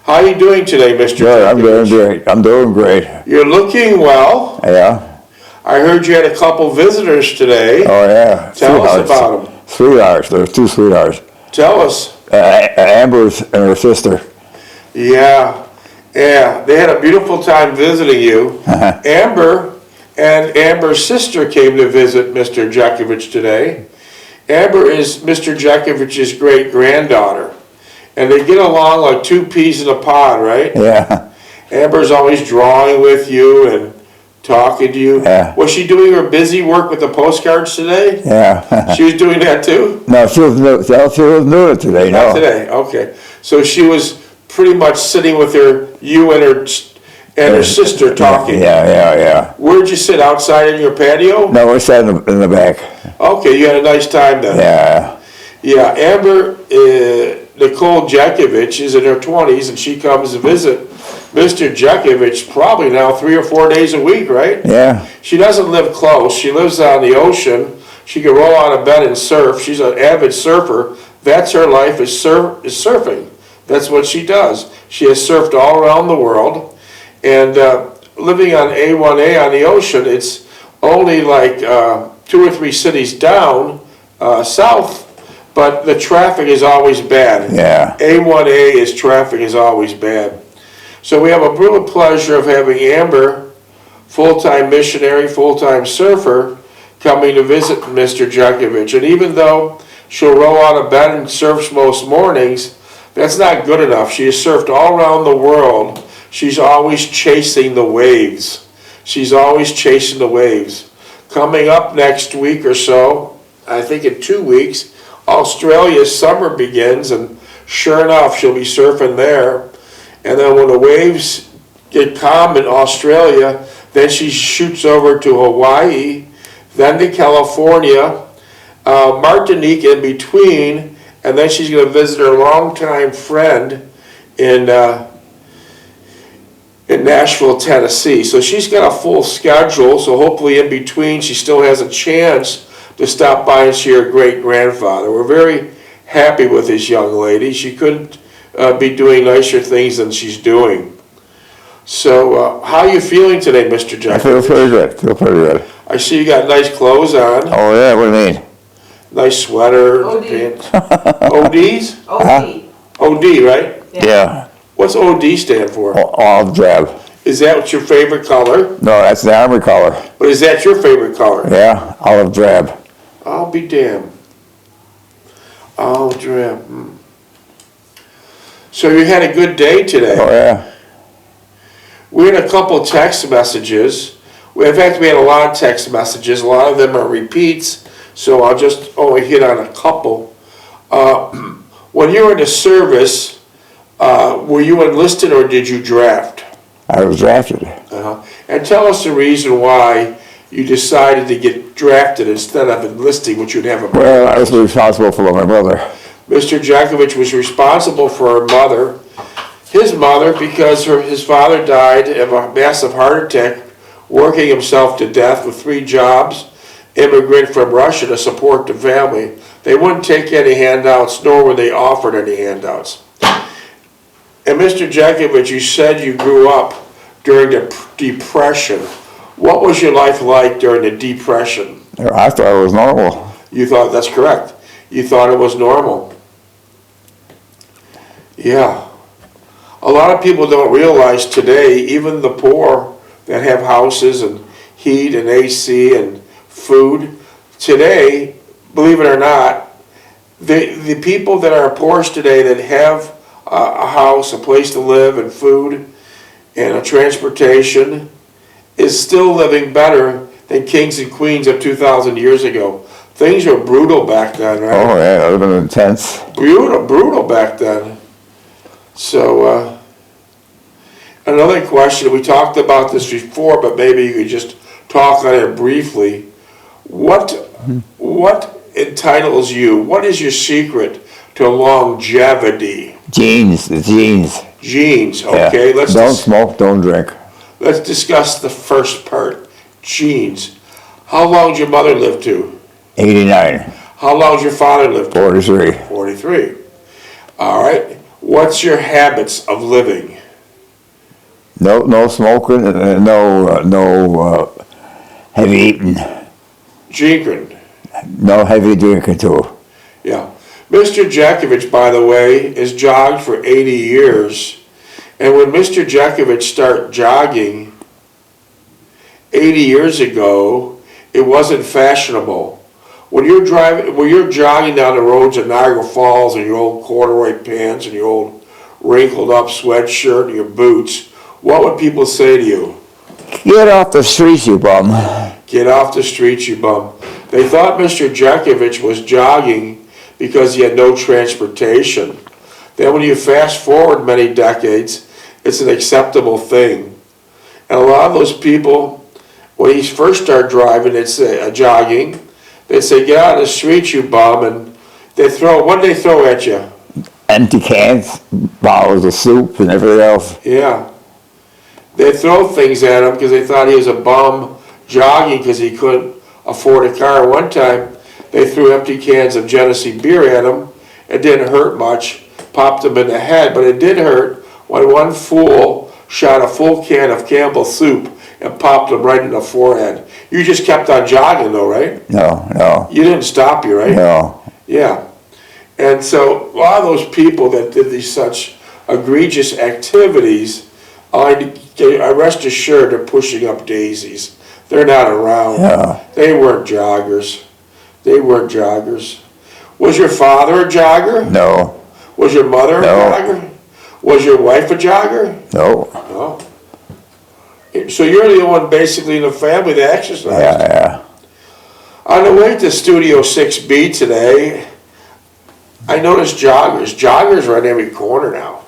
How are you doing today, Mr. Good, I'm doing Jeckovich? great. I'm doing great. You're looking well. Yeah. I heard you had a couple visitors today. Oh, yeah. Tell us about them. Sweethearts. There's two sweethearts. Tell us. Amber's and her sister. Yeah. They had a beautiful time visiting you. Amber and Amber's sister came to visit Mr. Jeckovich today. Amber is Mr. Jeckovich's great-granddaughter. And they get along like two peas in a pod, right? Yeah. Amber's always drawing with you and talking to you. Yeah. Was she doing her busy work with the postcards today? Yeah. She was doing that too? No, she was new it today. Not No. today, okay. So she was pretty much sitting with you and her sister talking. Yeah. Where'd you sit, outside in your patio? No, we sat in the back. Okay, you had a nice time then. Yeah. Yeah, Amber, Nicole Jeckovich is in her 20s and she comes to visit Mr. Jeckovich probably now 3 or 4 days a week, right? Yeah. She doesn't live close. She lives on the ocean. She can roll out of bed and surf. She's an avid surfer. That's her life, is surfing. That's what she does. She has surfed all around the world. And living on A1A on the ocean, it's only like 2 or 3 cities down south, but the traffic is always bad. Yeah. A1A traffic is always bad. So we have a real pleasure of having Amber, full-time missionary, full-time surfer, coming to visit Mr. Jeckovich. And even though she'll roll out of bed and surfs most mornings, that's not good enough. She has surfed all around the world. She's always chasing the waves. She's always chasing the waves. Coming up next week or so, I think in 2 weeks, Australia's summer begins, and sure enough, she'll be surfing there. And then when the waves get calm in Australia, then she shoots over to Hawaii, then to California, Martinique in between, and then she's going to visit her longtime friend in Nashville, Tennessee. So she's got a full schedule, so hopefully in between she still has a chance to stop by and see her great-grandfather. We're very happy with this young lady. She couldn't be doing nicer things than she's doing. So how are you feeling today, Mr. Jeckovich? I feel pretty good. I see you got nice clothes on. Oh, yeah, what do you mean? Nice sweater, OD. pants. ODs? OD. OD, right? Yeah. What's OD stand for? Olive drab. Is that what's your favorite color? No, that's the Army color. But is that your favorite color? Yeah, olive drab. I'll be damned. Olive drab. So you had a good day today. Oh, yeah. We had a couple text messages. In fact, we had a lot of text messages. A lot of them are repeats, so I'll just only hit on a couple. When you were in the service, were you enlisted or did you draft? I was drafted. And tell us the reason why you decided to get drafted instead of enlisting, which you'd have a... Well, I was responsible for my brother. Mr. Jeckovich was responsible for his mother, because his father died of a massive heart attack, working himself to death with 3 jobs, immigrant from Russia to support the family. They wouldn't take any handouts, nor were they offered any handouts. And Mr. Jeckovich, you said you grew up during the Depression. What was your life like during the Depression? I thought it was normal. You thought, that's correct. You thought it was normal. Yeah. A lot of people don't realize today, even the poor that have houses and heat and AC and food, today, believe it or not, the people that are poorest today that have a house, a place to live, and food, and a transportation, is still living better than kings and queens of 2,000 years ago. Things were brutal back then, right? Oh, yeah, it would have been intense. Brutal back then. So, another question, we talked about this before, but maybe you could just talk on it briefly. What entitles you? What is your secret to longevity? Genes, the genes. Genes, okay. Yeah. Don't smoke, don't drink. Let's discuss the first part, genes. How long did your mother live to? 89. How long did your father live to? 43. 43. All right. What's your habits of living? No smoking, no heavy eating, Drinking. no heavy drinking too. Yeah. Mr. Jeckovich, by the way, has jogged for 80 years. And when Mr. Jeckovich started jogging 80 years ago, it wasn't fashionable. When you're jogging down the roads of Niagara Falls in your old corduroy pants and your old wrinkled up sweatshirt and your boots, what would people say to you? Get off the streets, you bum. Get off the streets, you bum. They thought Mr. Jeckovich was jogging because he had no transportation. Then when you fast forward many decades, it's an acceptable thing. And a lot of those people, when he first started driving, they'd say, jogging, they'd say, get out of the street, you bum, and what did they throw at you? Empty cans, bottles of soup and everything else. Yeah. They'd throw things at him because they thought he was a bum jogging because he couldn't afford a car. One time, they threw empty cans of Genesee beer at him. It didn't hurt much, popped him in the head, but it did hurt when one fool shot a full can of Campbell's soup and popped him right in the forehead. You just kept on jogging though, right? No. You didn't stop you, right? No. Yeah. And so a lot of those people that did these such egregious activities, I rest assured they're pushing up daisies. They're not around. Yeah. They weren't joggers. They weren't joggers. Was your father a jogger? No. Was your mother a jogger? Was your wife a jogger? No. No. So you're the one basically in the family that exercised. Yeah. On the way to Studio 6B today, I noticed joggers. Joggers are on every corner now.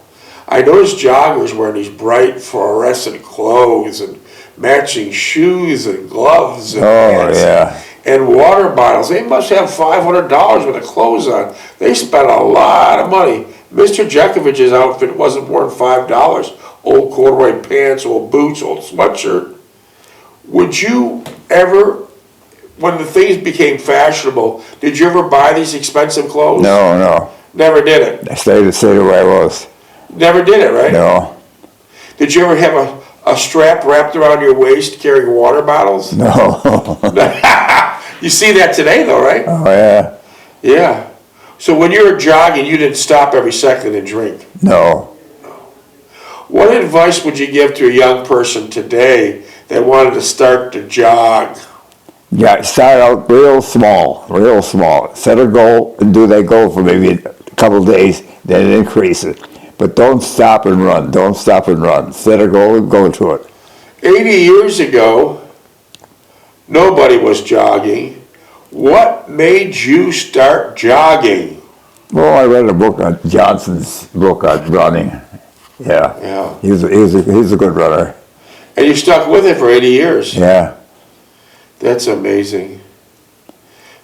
I noticed joggers wearing these bright fluorescent clothes and matching shoes and gloves and pants and water bottles. They must have $500 worth of clothes on. They spent a lot of money. Mr. Jekovich's outfit wasn't more than $5. Old corduroy pants, old boots, old sweatshirt. Would you ever, when the things became fashionable, did you ever buy these expensive clothes? No. Never did it. I stayed where I was. Never did it, right? No. Did you ever have a strap wrapped around your waist carrying water bottles? No. You see that today though, right? Oh, yeah. Yeah. So when you were jogging, you didn't stop every second and drink? No. What advice would you give to a young person today that wanted to start to jog? Yeah, start out real small. Set a goal and do that goal for maybe a couple of days, then increase it. But don't stop and run. Set a goal and go to it. 80 years ago, nobody was jogging. What made you start jogging? Well, I read a book on Johnson's book on running. Yeah. He's a good runner. And you stuck with it for 80 years. Yeah. That's amazing.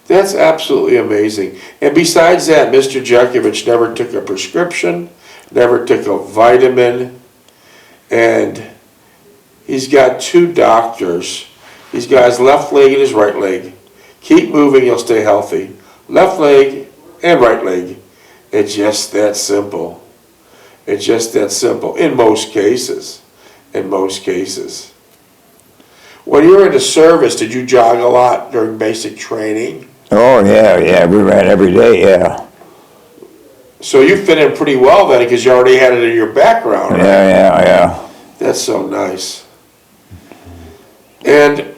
That's absolutely amazing. And besides that, Mr. Jeckovich never took a prescription, never took a vitamin, and he's got 2 doctors. He's got his left leg and his right leg. Keep moving, you'll stay healthy. Left leg and right leg. It's just that simple. It's just that simple in most cases. When you were in the service, did you jog a lot during basic training? Oh, yeah. We ran every day, yeah. So you fit in pretty well then because you already had it in your background, right? Yeah. That's so nice. And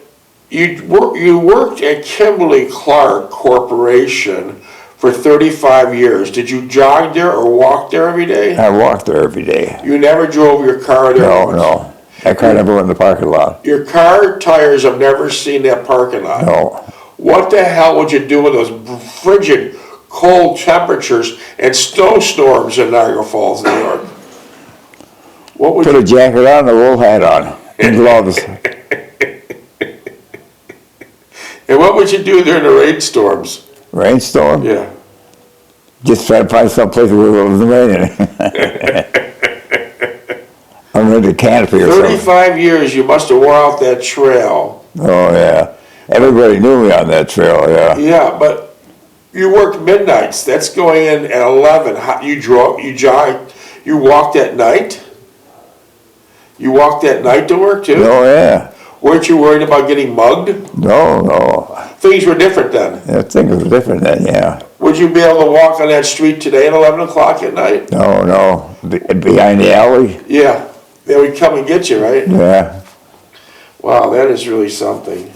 you worked at Kimberly-Clark Corporation for 35 years. Did you jog there or walk there every day? I walked there every day. You never drove your car there? No. That car never went in the parking lot. Your car tires have never seen that parking lot? No. What the hell would you do with those frigid, cold temperatures and snowstorms in Niagara Falls, New York? What would Put a jacket on and a wool hat on and gloves. And what would you do during the rainstorms? Rainstorm? Yeah. Just try to find some place where there wasn't raining. Under the canopy or something. 35 years, you must have wore out that trail. Oh, yeah. Everybody knew me on that trail, yeah. Yeah, but you worked midnights. That's going in at 11. You jogged You walked at night? You walked at night to work too? Oh, yeah. Weren't you worried about getting mugged? No, no. Things were different then. Yeah, things were different then, yeah. Would you be able to walk on that street today at 11 o'clock at night? No, no. Behind the alley? Yeah. They would come and get you, right? Yeah. Wow, that is really something.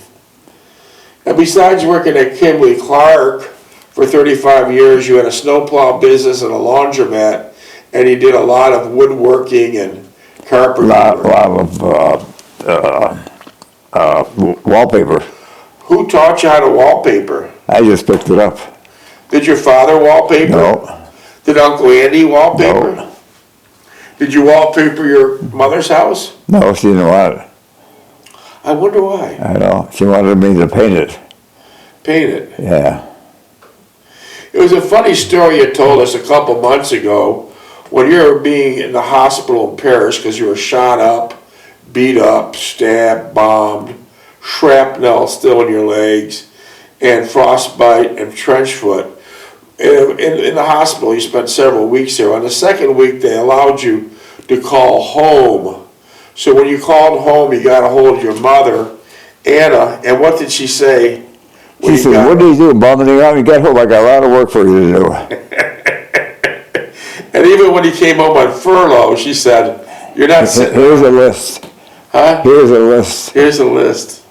And besides working at Kimberly Clark for 35 years, you had a snowplow business and a laundromat, and you did a lot of woodworking and carpentry. A lot of wallpaper. Who taught you how to wallpaper? I just picked it up. Did your father wallpaper? No. Did Uncle Andy wallpaper? No. Did you wallpaper your mother's house? No, she didn't want it. I wonder why. I know. She wanted me to paint it. Paint it. Yeah. It was a funny story you told us a couple months ago when you were being in the hospital in Paris because you were shot up, beat up, stabbed, bombed, shrapnel still in your legs, and frostbite and trench foot. In the hospital, you spent several weeks there. On the second week, they allowed you to call home. So when you called home, you got a hold of your mother, Anna, and what did she say? She said, what do you do, bumming around? You got home, I got a lot of work for you to do. And even when you came home on furlough, she said, you're not sitting. Here's a list. Huh? Here's a list. Here's a list.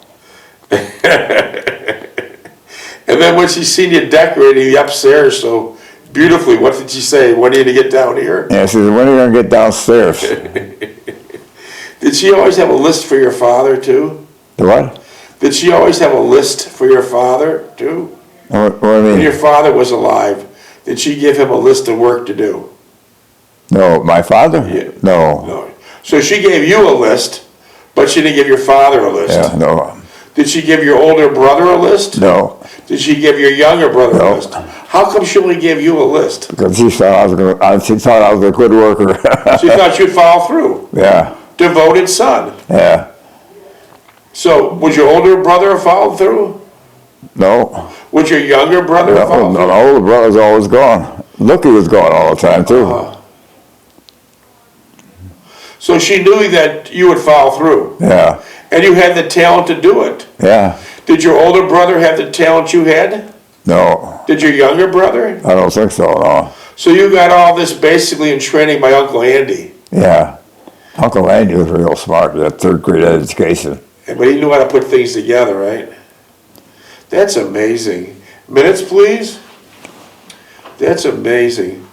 And then when she seen you decorating the upstairs so beautifully, what did she say? When are you going to get down here? Yeah, she said, when are you going to get downstairs? Did she always have a list for your father, too? The what? Did she always have a list for your father, too? What do you When mean? your father was alive, did she give him a list of work to do? No, my father? Yeah. No. No. So she gave you a list, but she didn't give your father a list. Yeah, no. Did she give your older brother a list? No. Did she give your younger brother No. a list? How come she only gave you a list? Because she thought I was a good worker. She thought you'd follow through. Yeah, Devoted son. yeah. So, would your older brother have followed through? No. Would your younger brother have No, followed the through? older brother's always gone. Lucky was gone all the time, too. So she knew that you would follow through. Yeah, And you had the talent to do it. yeah. Did your older brother have the talent you had? No, Did your younger brother? I don't think so, no. So you got all this basically in training by Uncle Andy. Yeah. Uncle Andy was real smart with that third grade education. But he knew how to put things together, right? That's amazing. Minutes, please. That's amazing.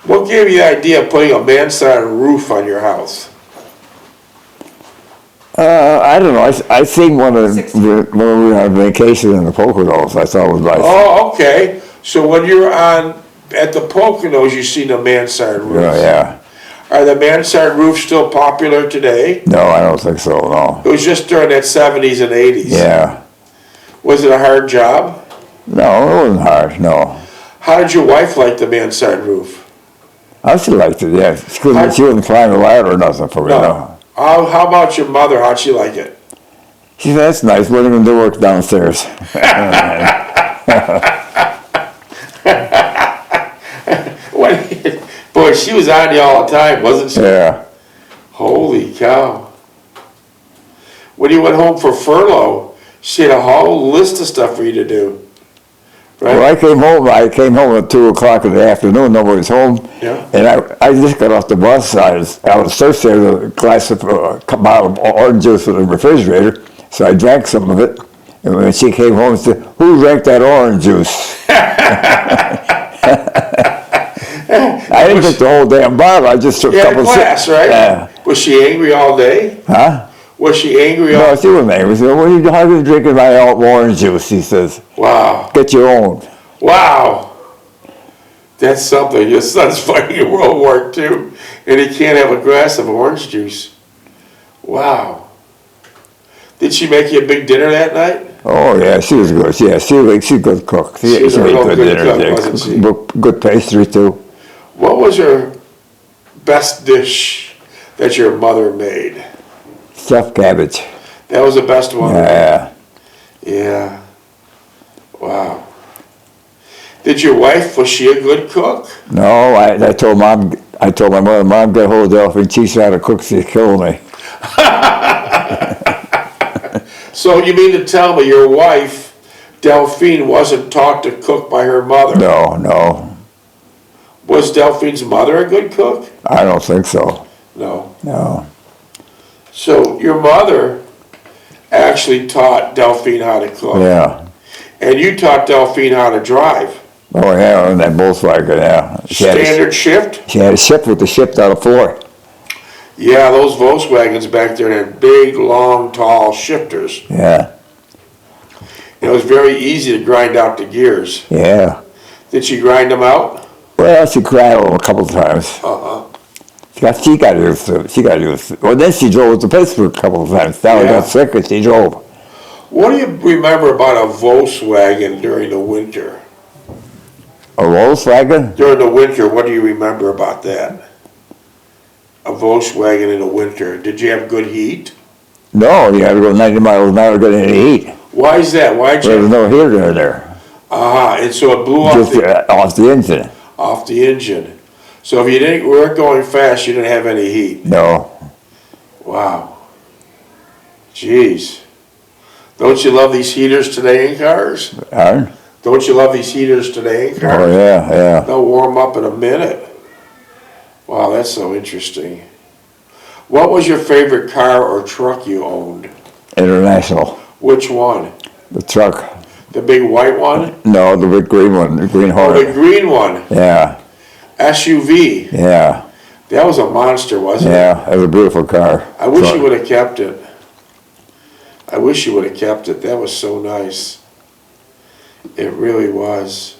What gave you the idea of putting a mansard roof on your house? I don't know. I seen one of when we were on vacation in the Poconos. I thought it was nice. Oh, okay. So when you were at the Poconos, you seen a mansard roof. Yeah, yeah. Are the mansard roofs still popular today? No, I don't think so, no. It was just during that 70s and 80s. Yeah. Was it a hard job? No, it wasn't hard, no. How did your wife like the mansard roof? She liked it, yeah. She wouldn't climb a ladder or nothing for me, no. How about your mother? How'd she like it? She said, that's nice. We're going to do work downstairs. Boy, she was on you all the time, wasn't she? Yeah. Holy cow. When you went home for furlough, she had a whole list of stuff for you to do. Right? Well, I came home at 2 o'clock in the afternoon. Nobody was home. Yeah. And I just got off the bus. I was searched there with a glass of bottle of orange juice in the refrigerator. So I drank some of it. And when she came home, she said, who drank that orange juice? I didn't drink the whole damn bottle. I just took a You had a couple glass, sips. right? Yeah. Was she angry all day? Huh? Was she angry all No, she wasn't angry. She said, what are you drinking my orange juice? He says, Wow. get your own. Wow. That's something. Your son's fighting in World War II, and he can't have a glass of orange juice. Wow. Did she make you a big dinner that night? Oh yeah, she was good. Yeah, she's a good cook. She was a made real good good dinner. cook, Yeah, wasn't she? Good pastry too. What was her best dish that your mother made? Stuffed cabbage. That was the best one? Yeah. Yeah. Wow. Did your wife, was she a good cook? No, I told Mom, I told my mother, Mom, get hold of Delphine, teach her how to cook, she'll kill me. So you mean to tell me your wife, Delphine, wasn't taught to cook by her mother? No. Was Delphine's mother a good cook? I don't think so. No. So your mother actually taught Delphine how to cook. Yeah. And you taught Delphine how to drive. Oh, yeah, and that Volkswagen, yeah. Standard shift? She had a shift with the shift on the floor. Yeah, those Volkswagens back there had big, long, tall shifters. Yeah. It was very easy to grind out the gears. Yeah. Did she grind them out? Well, she crackled them a couple of times. She got used to it. Well, then she drove to Pittsburgh a couple of times. Now I got sick and she drove. What do you remember about a Volkswagen during the winter? A Volkswagen? During the winter, what do you remember about that? A Volkswagen in the winter. Did you have good heat? No, you had to go 90 miles an hour to get any heat. Why is that? Why'd you? There was no heater there. And so it blew off Just off the engine. Off the engine. So if you weren't going fast, you didn't have any heat. No. Wow. Jeez. Don't you love these heaters today in cars? Huh? Don't you love these heaters today in cars? Oh, yeah. They'll warm up in a minute. Wow, that's so interesting. What was your favorite car or truck you owned? International. Which one? The truck. The big white one? No, the big green one, the green Oh, Hornet. the green one. Yeah. SUV. Yeah. That was a monster, wasn't it? Yeah, it was a beautiful car. I wish you would have kept it. I wish you would have kept it. That was so nice. It really was.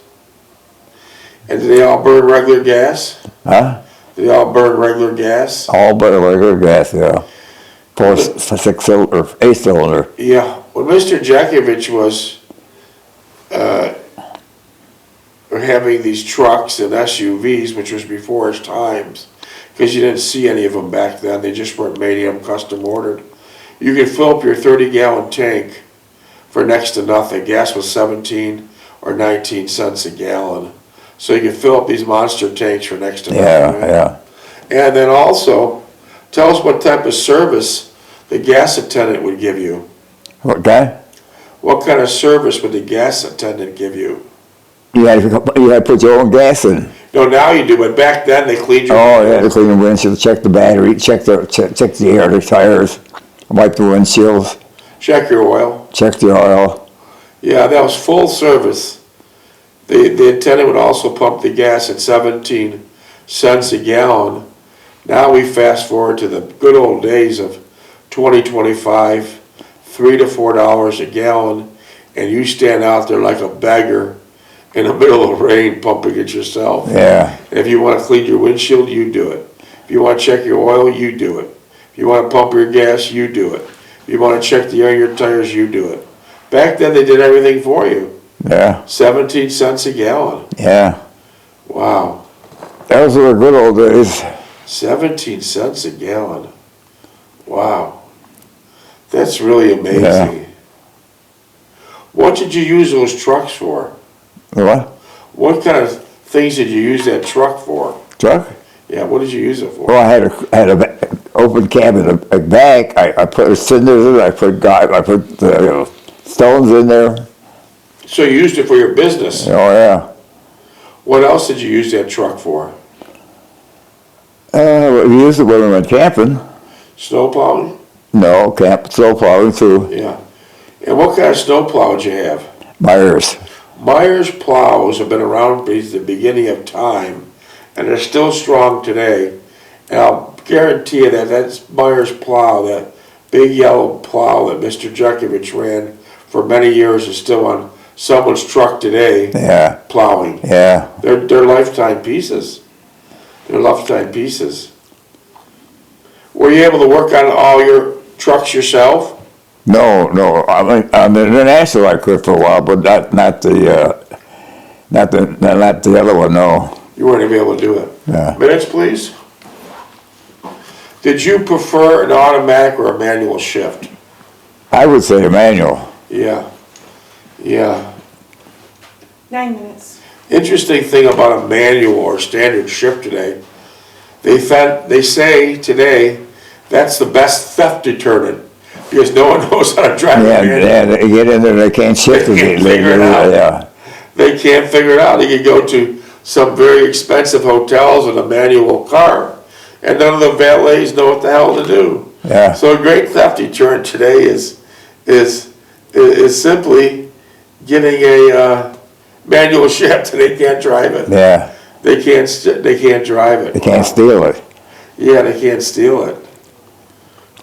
And did they all burn regular gas? Huh? Did they all burn regular gas? All but a regular gas, yeah. 6-cylinder, 8-cylinder. Yeah. When Mr. Jeckovich was having these trucks and SUVs, which was before his times, because you didn't see any of them back then. They just weren't made them custom ordered. You could fill up your 30-gallon tank for next to nothing. Gas was 17 or 19 cents a gallon. So you could fill up these monster tanks for next to nothing. Yeah. And then also, tell us what type of service the gas attendant would give you. What guy? What kind of service would the gas attendant give you? You had to put your own gas in. No, now you do, but back then they cleaned your... Oh, yeah, they clean the windshield, check the battery, check the air, the tires, wipe the windshields, Check your oil. check the oil. Yeah, that was full service. The attendant would also pump the gas at 17 cents a gallon. Now we fast forward to the good old days of 2025, $3 to $4 a gallon, and you stand out there like a beggar in the middle of rain pumping it yourself. Yeah. And if you want to clean your windshield, you do it. If you want to check your oil, you do it. If you want to pump your gas, you do it. If you want to check the air in your tires, you do it. Back then, they did everything for you. Yeah. 17 cents a gallon. Yeah. Wow. Those were the good old days. 17 cents a gallon. Wow. That's really amazing. Yeah. What did you use those trucks for? What? What kind of things did you use that truck for? Truck? Yeah, what did you use it for? Well, I had a open cab in a bag. I put cinders in it. I put stones in there. So you used it for your business. Oh, yeah. What else did you use that truck for? We used it when we went camping. Snow plowing? No, snow plowing too. Yeah. And what kind of snow plow did you have? Myers. Myers plows have been around since the beginning of time, and they're still strong today. And I'll guarantee you that that's Myers plow, that big yellow plow that Mr. Jeckovich ran for many years, is still on someone's truck today. Yeah. Plowing. Yeah. They're lifetime pieces. They're lifetime pieces. Were you able to work on all your trucks yourself? No. On the international I could for a while, but not the other one. No. You weren't even able to do it. Yeah. Minutes, please. Did you prefer an automatic or a manual shift? I would say a manual. Yeah. 9 minutes. Interesting thing about a manual or standard shift today, They say today that's the best theft deterrent because no one knows how to drive Yeah, a manual. yeah, they get in there, they can't shift They it. can't figure it out. Yeah, They can't figure it out. They can go to some very expensive hotels with a manual car, and none of the valets know what the hell to do. yeah, So a great theft deterrent today is simply getting a manual shift and they can't drive it. yeah. They can't drive it. They can't steal it. Yeah, they can't steal it.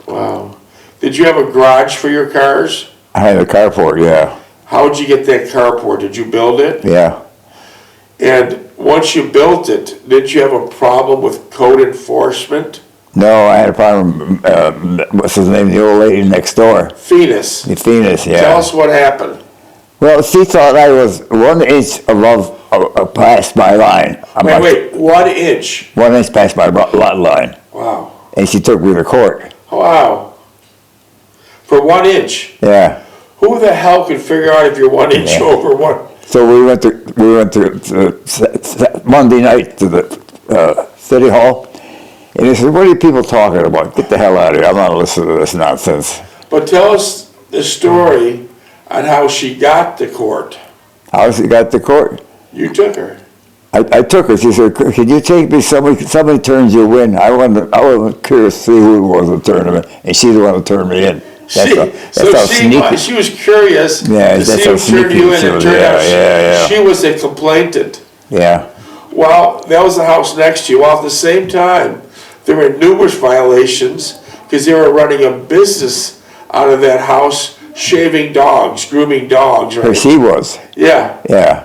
Wow. Did you have a garage for your cars? I had a carport, yeah, How'd you get that carport? Did you build it? yeah. And once you built it, did you have a problem with code enforcement? No, I had a problem, what's his name, the old lady next door, Phoenix. the Phoenix, Tell yeah. us what happened. Well, she thought I was 1 inch above, past my line. I'm like, Wait, 1 inch. 1 inch past my lot line, Wow. and she took me to court, Wow. For 1 inch. yeah. Who the hell could figure out if you're 1 inch Yeah. over one? So we went to Monday night to the city hall, and he said, "What are you people talking about? Get the hell out of here! I'm not listening to this nonsense." But tell us the story on how she got to court. How she got to court? You took her. I took her. She said, "Could you take me? Somebody turns you in. I was curious to see who it was that turned him in, and she's the one that turned me in." She was curious Yeah, to that's see how who turned you in. sneaky It she turned was. out Yeah. she was a complainant. Yeah, Well, that was the house next to you. Well, at the same time, there were numerous violations because they were running a business out of that house, shaving dogs, grooming dogs. but Right? she was. Yeah. Yeah.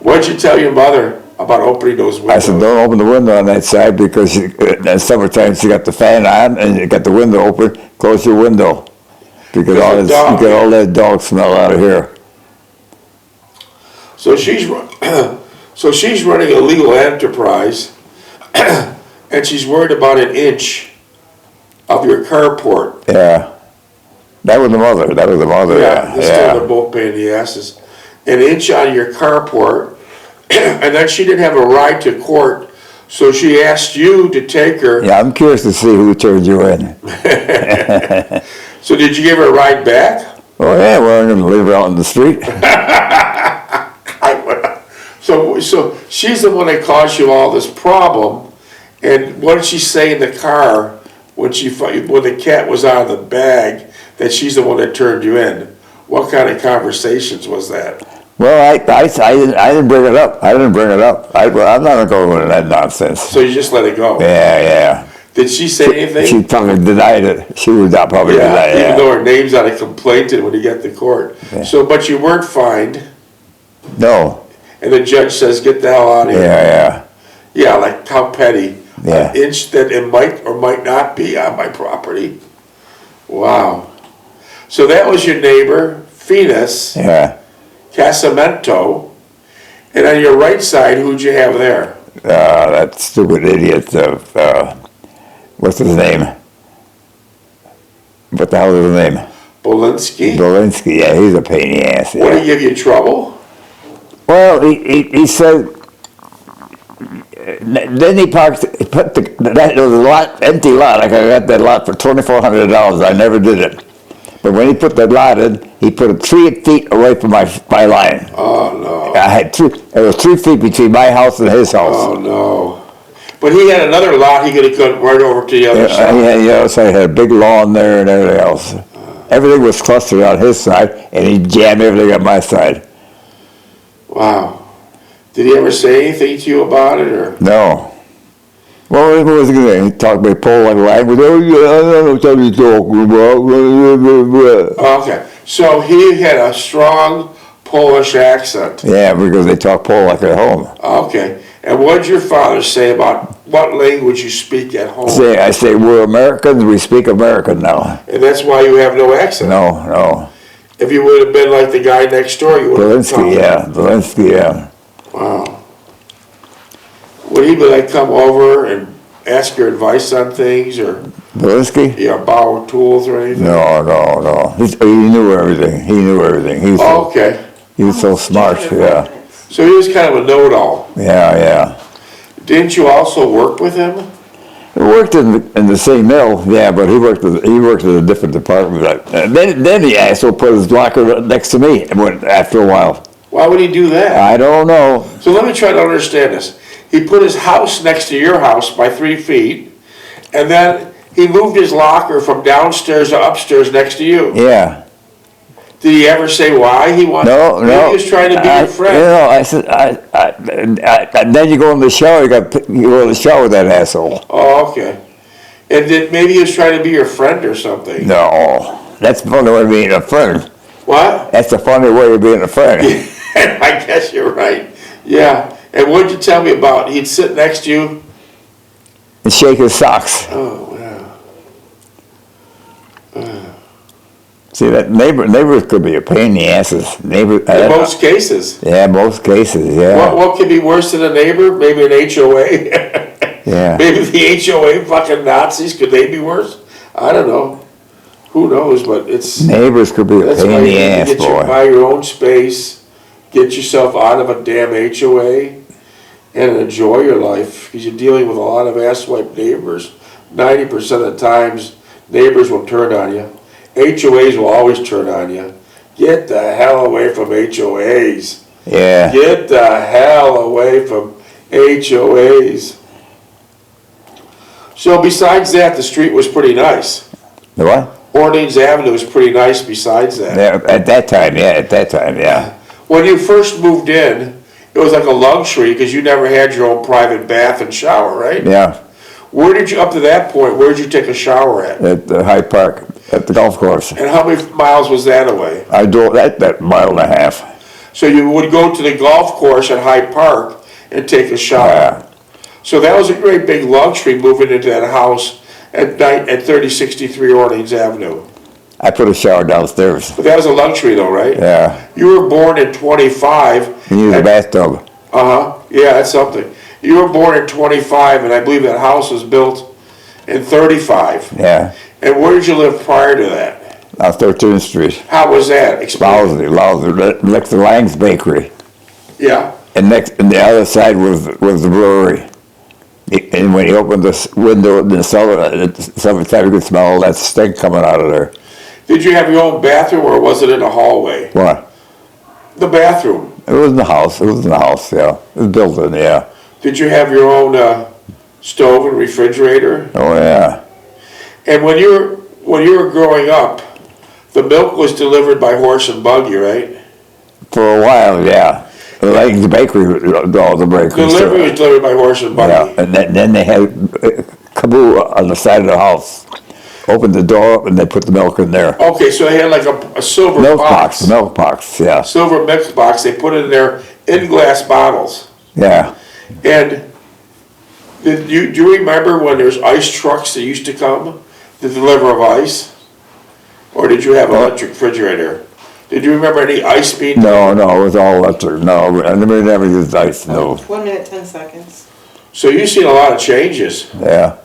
What'd you tell your mother about opening those I windows? said, "Don't open the window on that side because in summertime she got the fan on and you got the window open. Close your window because There's a dog. you get all that dog smell out of here." So she's running a legal enterprise, and she's worried about 1 inch of your carport. Yeah. That was the mother. Yeah, this time Yeah. they're both pain in the asses. 1 inch on your carport, and then she didn't have a ride to court, so she asked you to take her. Yeah, I'm curious to see who turned you in. So did you give her a ride back? Oh yeah, we're going to live out in the street. So she's the one that caused you all this problem, and what did she say in the car when the cat was out of the bag that she's the one that turned you in? What kind of conversations was that? Well, I didn't bring it up. I'm not going to go into that nonsense. So you just let it go. Yeah. Did she say anything? She probably denied it. She would not probably deny it. Even though her name's on a complaint when you get to court. Yeah. So, but you weren't fined, No. and the judge says, "Get the hell out of here." Yeah. Yeah, like how petty. Yeah. 1 inch that it might or might not be on my property. Wow. So that was your neighbor, Phoenix Yeah. Casamento, and on your right side, who'd you have there? That stupid idiot of, what's his name? What the hell is his name? Bolinsky. Bolinsky, yeah, he's a pain in the ass. What did Yeah. he give you trouble? Well, he said, then he put that was a lot, empty lot, like I got that lot for $2,400, I never did it. But when he put that lot in, he put it 3 feet away from my line. Oh, no. I had it was 3 feet between my house and his house. Oh, no. But he had another lot he could have cut right over to the other side. Yeah, so I had a big lawn there and everything else. Everything was clustered on his side, and he jammed everything on my side. Wow. Did he ever say anything to you about it, or? No. Well, what was he going to do? He talked about Polish language. Oh, yeah, I don't know what you're talking about. Okay. So he had a strong Polish accent. Yeah, because they talk Polish at home. Okay. And what did your father say about what language you speak at home? I say, we're Americans, we speak American now. And that's why you have no accent. No. If you would have been like the guy next door, you would have Bolinsky, yeah. Wow. Would he like come over and ask your advice on things, or Bolinsky? borrow tools or anything? No. He knew everything. He was Okay. he was so smart, yeah. So he was kind of a know-it-all. Yeah. Didn't you also work with him? He worked in the same mill, yeah, but he worked in a different department. And then the asshole put his locker next to me after a while. Why would he do that? I don't know. So let me try to understand this. He put his house next to your house by 3 feet, and then he moved his locker from downstairs to upstairs next to you. Yeah. Did he ever say why he wanted? No. Maybe he was trying to be your friend. You know, I said, and then you go in the shower. You go in the shower with that asshole. Oh, okay. And then maybe he was trying to be your friend or something. No, that's the funny way of being a friend. What? That's the funny way of being a friend. I guess you're right. Yeah. And what did you tell me about? He'd sit next to you. And shake his socks. Oh, wow. See, that neighbors could be a pain in the asses. In most cases. Yeah, most cases, yeah. What could be worse than a neighbor? Maybe an HOA? Yeah. Maybe the HOA fucking Nazis, could they be worse? I don't know. Who knows, but it's... Neighbors could be a That's pain why in you the need ass, to buy your own space, get yourself out of a damn HOA, and enjoy your life, because you're dealing with a lot of asswipe neighbors. 90% of the times, neighbors will turn on you. HOAs will always turn on you. Get the hell away from HOAs. Yeah. Get the hell away from HOAs. So besides that, the street was pretty nice. The what? Orleans Avenue was pretty nice besides that. Yeah, at that time, yeah. When you first moved in, it was like a luxury because you never had your own private bath and shower, right? Yeah, Where did you, up to that point, where did you take a shower at? the Hyde Park, at the golf course. And how many miles was that away? I drove that mile and a half. So you would go to the golf course at Hyde Park and take a shower. Yeah. So that was a great big luxury moving into that house at 3063 Orleans Avenue. I put a shower downstairs. But that was a luxury though, right? Yeah. You were born in 25. You use a bathtub. Uh-huh, yeah, that's something. You were born in 25, and I believe that house was built in 35. Yeah. And where did you live prior to that? On 13th Street. How was that? Explain. Lousy. Next to Lang's Bakery. Yeah. And the other side was the brewery. And when you opened the window in the summertime, you could smell all that stink coming out of there. Did you have your own bathroom, or was it in a hallway? What? The bathroom. It was in the house. Yeah. It was built in, yeah. Did you have your own stove and refrigerator? Oh, yeah. And when you were growing up, the milk was delivered by horse and buggy, right? For a while, yeah. Like the bakery, all the bakery. Delivery was delivered by horse and buggy. Yeah, and then they had Kaboo on the side of the house. Opened the door up and they put the milk in there. Okay, so they had like a silver box. Milk box, yeah. Silver milk box. They put it in there in glass bottles. Yeah. And do you remember when there's ice trucks that used to come to deliver of ice? Or did you have an electric refrigerator? Did you remember any ice being? No, it was all electric. No, I never used ice, no. 1 minute, 10 seconds. So you've seen a lot of changes. Yeah.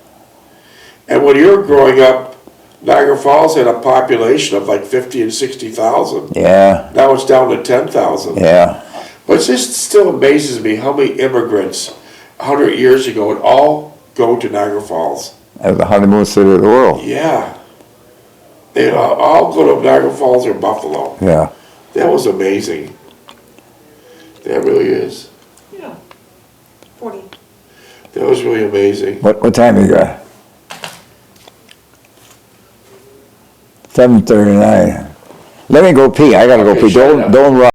And when you were growing up, Niagara Falls had a population of like 50 and 60,000. Yeah. Now it's down to 10,000. Yeah. But it just still amazes me how many immigrants 100 years ago would all go to Niagara Falls. It was the honeymoon city of the world. Yeah. They all go to Niagara Falls or Buffalo. Yeah. That was amazing. That really is. Yeah. 40. That was really amazing. What time you got? 7:39. Let me go pee. I gotta go Okay, pee. shut it up. Don't run.